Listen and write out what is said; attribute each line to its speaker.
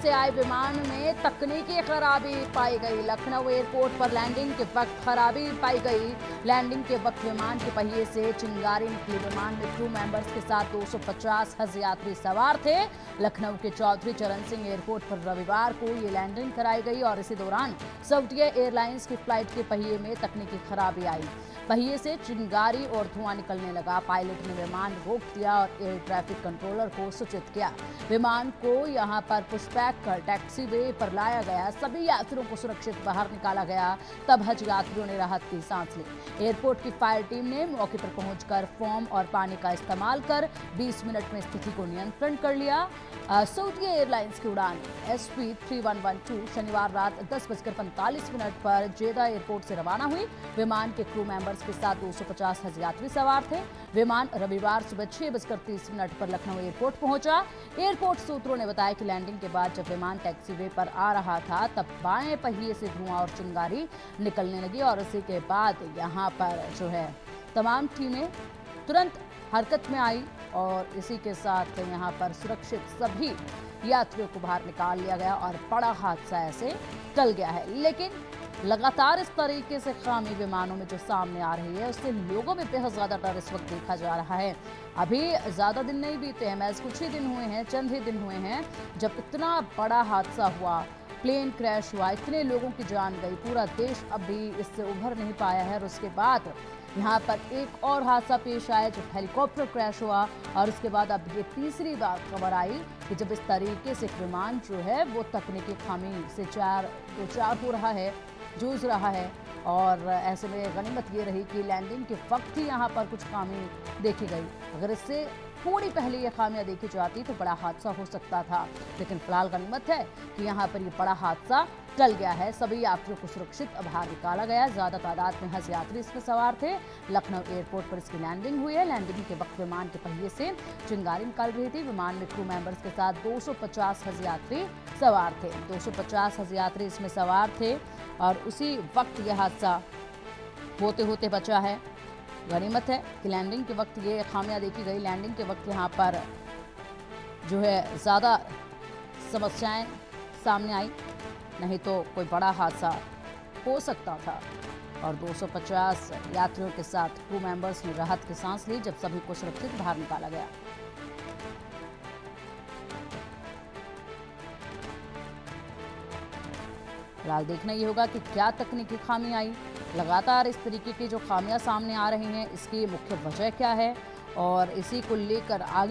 Speaker 1: से आए विमान में तकनीकी खराबी पाई गई। लखनऊ एयरपोर्ट पर लैंडिंग के वक्त खराबी पाई गई। लैंडिंग के वक्त विमान के पहिए से चिंगारी निकली। विमान में क्रू मेंबर्स के साथ 250 हज यात्री सवार थे। लखनऊ के चौधरी चरण सिंह एयरपोर्ट पर रविवार को ये लैंडिंग कराई गई और इसी दौरान सऊदीया एयरलाइंस की फ्लाइट के पहिए में तकनीकी खराबी आई। पहिए से चिंगारी और धुआं निकलने लगा। पायलट ने विमान रोक दिया और एयर ट्रैफिक कंट्रोलर को सूचित किया। विमान को यहां पर पुशबैक कर टैक्सी वे पर लाया गया। सभी यात्रियों को सुरक्षित बाहर निकाला गया। तब हज यात्रियों ने राहत की सांस ली। एयरपोर्ट की फायर टीम ने मौके पर पहुंचकर फोम और पानी का इस्तेमाल कर 20 मिनट में स्थिति को नियंत्रण कर लिया। सऊदीया एयरलाइंस की उड़ान SP3112 शनिवार रात 10:45 पर जेदा एयरपोर्ट से रवाना हुई। विमान के क्रू मेंबर्स के साथ 250 हज यात्री सवार थे। विमान रविवार सुबह 6:30 पर लखनऊ एयरपोर्ट पहुंचा। एयरपोर्ट सूत्रों ने बताया कि लैंडिंग के बाद जब विमान टैक्सीवे पर आ रहा था तब बाएं पहिए से धुआं और चिंगारी निकलने लगी और इसी के बाद यहां पर जो है तमाम टीमें तुरंत हरकत में आई और इसी के साथ यहां पर सुरक्षित सभी यात्रियों को बाहर निकाल लिया गया और बड़ा हादसा ऐसे टल गया है। लेकिन लगातार इस तरीके से खामी विमानों में जो सामने आ रही है उससे लोगों में बेहद ज्यादा डर इस वक्त देखा जा रहा है। अभी ज्यादा दिन नहीं बीते हैं, महज कुछ ही दिन हुए हैं, चंद ही दिन हुए हैं जब इतना बड़ा हादसा हुआ, प्लेन क्रैश हुआ, इतने लोगों की जान गई। पूरा देश अभी इससे उभर नहीं पाया है और उसके बाद यहाँ पर एक और हादसा पेश आया जब हेलीकॉप्टर क्रैश हुआ और उसके बाद अब ये तीसरी बार खबर आई कि जब इस तरीके से विमान जो है वो तकनीकी खामी से दो चार हो रहा है, जूझ रहा है। और ऐसे में गनीमत ये रही कि लैंडिंग के वक्त ही यहाँ पर कुछ खामी देखी गई। अगर इससे थोड़ी पहले ये खामियां देखी जाती तो बड़ा हादसा हो सकता था। लेकिन फिलहाल गनीमत है कि यहाँ पर ये बड़ा हादसा टल गया है। सभी यात्रियों को सुरक्षित बाहर निकाला गया। ज्यादा तादाद में हज यात्री इसमें सवार थे। लखनऊ एयरपोर्ट पर इसकी लैंडिंग हुई है। लैंडिंग के वक्त विमान के पहिए से चिंगारी निकल रही थी। विमान में क्रू मेंबर्स के साथ 250 हज यात्री सवार थे। 250 हज यात्री इसमें सवार थे और उसी वक्त यह हादसा होते होते बचा है। गनीमत है कि लैंडिंग के वक्त ये खामियां देखी गई। लैंडिंग के वक्त यहाँ पर जो है ज़्यादा समस्याएं सामने आई, नहीं तो कोई बड़ा हादसा हो सकता था। और 250 यात्रियों के साथ क्रू मेंबर्स ने राहत की सांस ली जब सभी को सुरक्षित बाहर निकाला गया। फिलहाल देखना ये होगा कि क्या तकनीकी खामी आई। लगातार इस तरीके की जो खामियां सामने आ रही हैं इसकी मुख्य वजह क्या है और इसी को लेकर आगे